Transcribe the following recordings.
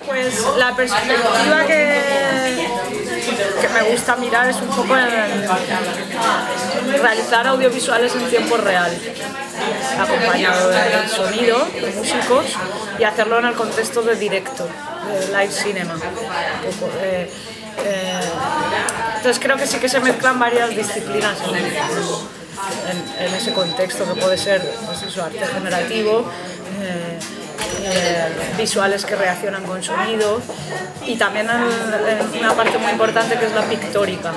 Pues la perspectiva que me gusta mirar es un poco en realizar audiovisuales en tiempo real, acompañado del sonido, de músicos, y hacerlo en el contexto de directo, de live cinema. Entonces creo que sí que se mezclan varias disciplinas en ese contexto, que puede ser pues eso, arte generativo, visuales que reaccionan con sonido, y también en una parte muy importante que es la pictórica.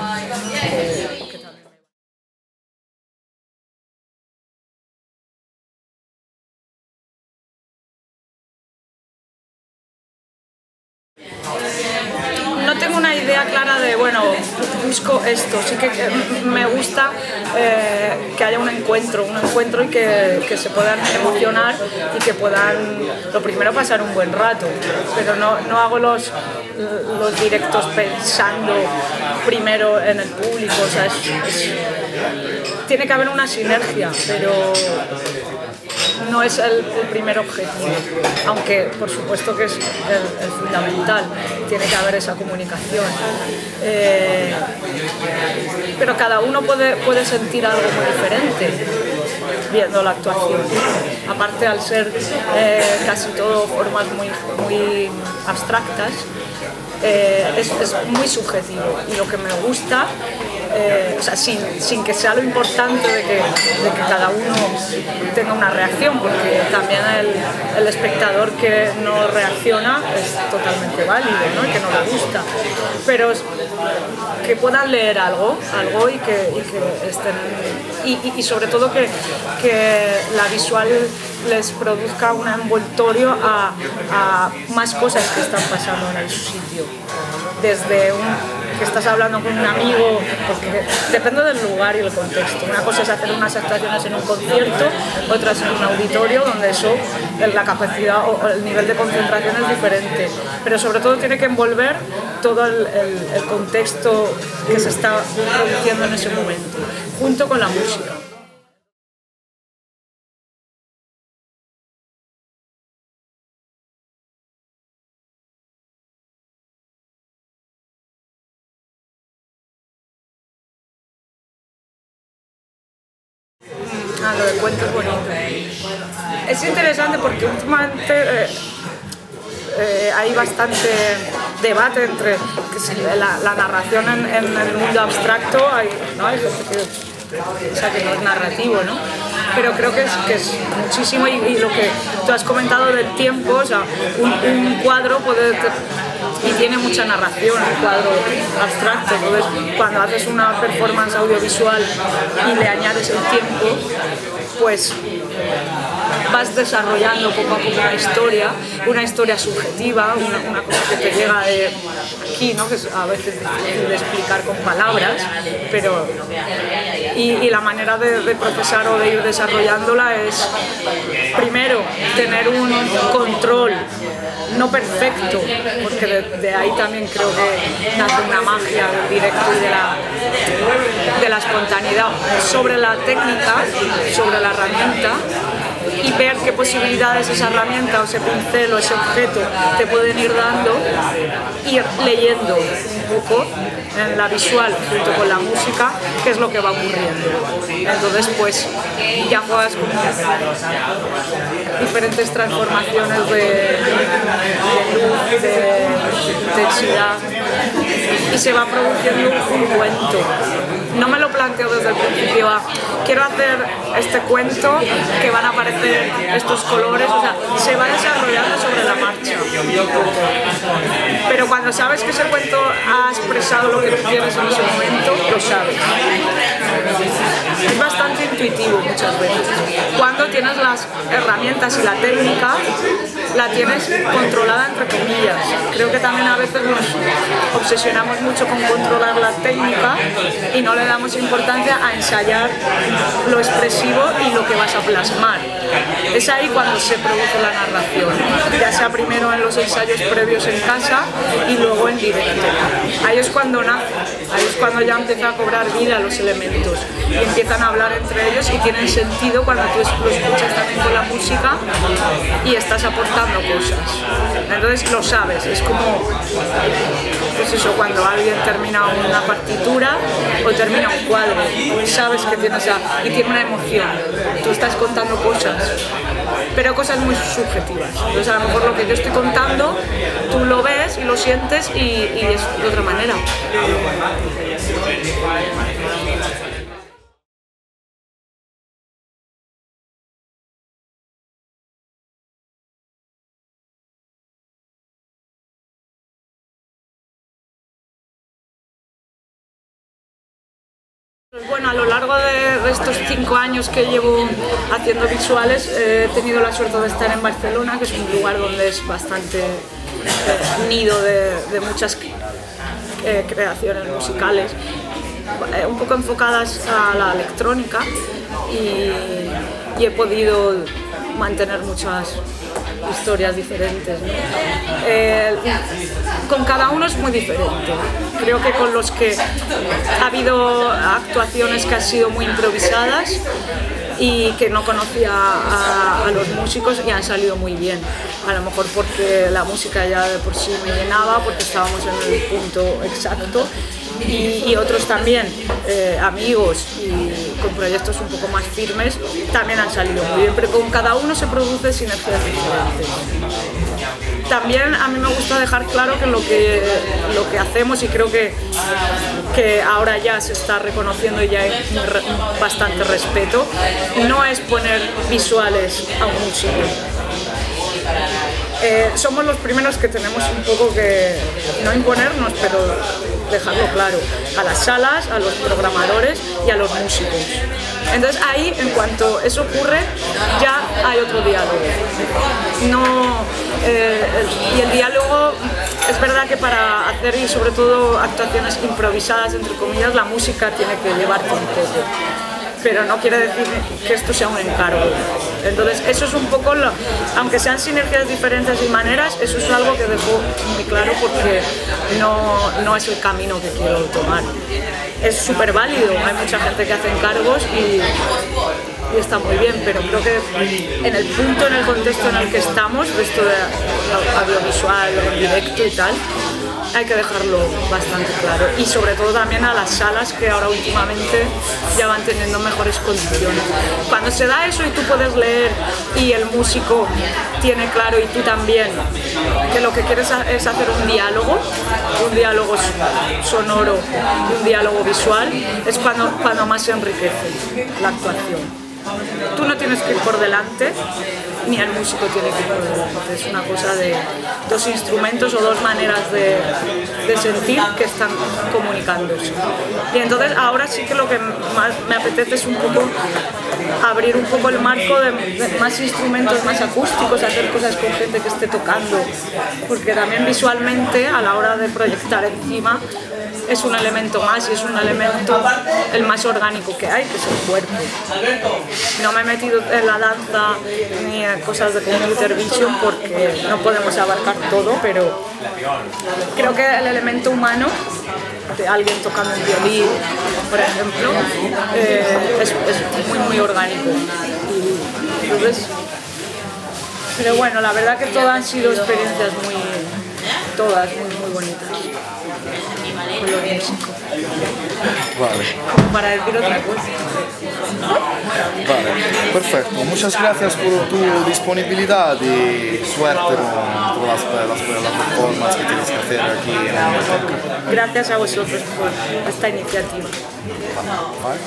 No tengo una idea clara de, bueno, busco esto, sí que me gusta que haya un encuentro y que se puedan emocionar y que puedan, lo primero, pasar un buen rato, pero no hago los directos pensando primero en el público, o sea, tiene que haber una sinergia, pero no es el primer objetivo, aunque por supuesto que es el fundamental, tiene que haber esa comunicación. Pero cada uno puede sentir algo muy diferente viendo la actuación. Aparte, al ser casi todo formas muy abstractas, es muy subjetivo, y lo que me gusta, o sea, sin que sea lo importante de que cada uno tenga una reacción, porque también el espectador que no reacciona es totalmente válido, ¿no? Y que no le gusta, pero que puedan leer algo y que estén, y sobre todo que la visual les produzca un envoltorio a más cosas que están pasando en el sitio, desde que estás hablando con un amigo, porque depende del lugar y el contexto. Una cosa es hacer unas actuaciones en un concierto, otra es en un auditorio, donde eso, la capacidad o el nivel de concentración es diferente, pero sobre todo tiene que envolver todo el contexto que se está produciendo en ese momento, junto con la música. Lo del cuento es bonito. Es interesante porque últimamente hay bastante debate entre que si la narración en el mundo abstracto, hay gente que piensa que no es narrativo, ¿no? Pero creo que es muchísimo, y lo que tú has comentado del tiempo, o sea, un cuadro y tiene mucha narración, un cuadro abstracto. Entonces, cuando haces una performance audiovisual y le añades el tiempo, pues vas desarrollando poco a poco una historia subjetiva, una cosa que te llega de aquí, ¿no? Que es a veces difícil de explicar con palabras, pero y la manera de procesar o de ir desarrollándola es, primero, tener un control no perfecto, porque de ahí también creo que nace una magia del directo y de la espontaneidad, sobre la técnica, sobre la herramienta, y ver qué posibilidades esa herramienta o ese pincel o ese objeto te pueden ir dando, ir leyendo un poco en la visual junto con la música qué es lo que va ocurriendo. Entonces pues ya juegas con diferentes transformaciones de luz, de intensidad, y se va produciendo un cuento. No me lo planteo desde el principio, quiero hacer este cuento, que van a aparecer estos colores, o sea, se va desarrollando sobre la marcha. Pero cuando sabes que ese cuento ha expresado lo que tú quieres en ese momento, lo sabes. Es bastante intuitivo muchas veces. Cuando tienes las herramientas y la técnica, la tienes controlada entre comillas. Creo que también a veces nos obsesionamos mucho con controlar la técnica y no le damos importancia a ensayar lo expresivo y lo que vas a plasmar. Es ahí cuando se produce la narración, ya sea primero en los ensayos previos en casa y luego en directo. Ahí es cuando nace, ahí es cuando ya empieza a cobrar vida los elementos y empiezan a hablar entre ellos y tienen sentido cuando tú lo escuchas también con la música y estás aportando cosas. Entonces lo sabes, es como, pues eso, cuando alguien termina una partitura o termina un cuadro, sabes que tiene, y tiene una emoción, tú estás contando cosas, pero cosas muy subjetivas. Entonces a lo mejor lo que yo estoy contando, tú lo ves y lo sientes y es de otra manera. Bueno, a lo largo de estos 5 años que llevo haciendo visuales he tenido la suerte de estar en Barcelona, que es un lugar donde es bastante nido de muchas creaciones musicales, un poco enfocadas a la electrónica y he podido mantener muchas historias diferentes, ¿no? Con cada uno es muy diferente. Creo que con los que ha habido actuaciones que han sido muy improvisadas y que no conocía a los músicos y han salido muy bien. A lo mejor porque la música ya de por sí me llenaba, porque estábamos en el punto exacto. Y otros también, amigos y con proyectos un poco más firmes, también han salido muy bien, pero con cada uno se produce sinergias diferentes. También a mí me gusta dejar claro que lo que hacemos, y creo que ahora ya se está reconociendo y ya hay bastante respeto, no es poner visuales a un músico. Somos los primeros que tenemos un poco que no imponernos, pero dejarlo claro a las salas, a los programadores y a los músicos. Entonces ahí, en cuanto eso ocurre, ya hay otro diálogo. Y el diálogo, es verdad que para hacer, y sobre todo actuaciones improvisadas, entre comillas, la música tiene que llevarte un poco. Pero no quiere decir que esto sea un encargo. Entonces eso es un poco, aunque sean sinergias diferentes y maneras, eso es algo que dejo muy claro porque no es el camino que quiero tomar. Es súper válido, hay mucha gente que hace encargos y está muy bien, pero creo que en el punto, en el contexto en el que estamos, de esto de audiovisual, en directo y tal, hay que dejarlo bastante claro, y sobre todo también a las salas que ahora últimamente ya van teniendo mejores condiciones. Cuando se da eso y tú puedes leer y el músico tiene claro y tú también que lo que quieres es hacer un diálogo sonoro, un diálogo visual, es cuando más se enriquece la actuación. Tú no tienes que ir por delante, ni el músico tiene que ir por delante. Es una cosa de dos instrumentos o dos maneras de sentir que están comunicándose. Y entonces ahora sí que lo que más me apetece es un poco abrir un poco el marco de más instrumentos más acústicos, hacer cosas con gente que esté tocando, porque también visualmente a la hora de proyectar encima es un elemento más, y es un elemento el más orgánico que hay, que es el cuerpo. No me he metido en la danza ni en cosas de computer vision porque no podemos abarcar todo, pero creo que el elemento humano de alguien tocando un violín, por ejemplo, es muy orgánico. Y entonces, pero bueno, la verdad que todas han sido experiencias muy bonitas con los músicos. Vale. Como para decir otra cosa. Vale, perfecto. Muchas gracias por tu disponibilidad y suerte con todas las performances que tienes que hacer aquí en la biblioteca. Gracias a vosotros por esta iniciativa. Vale.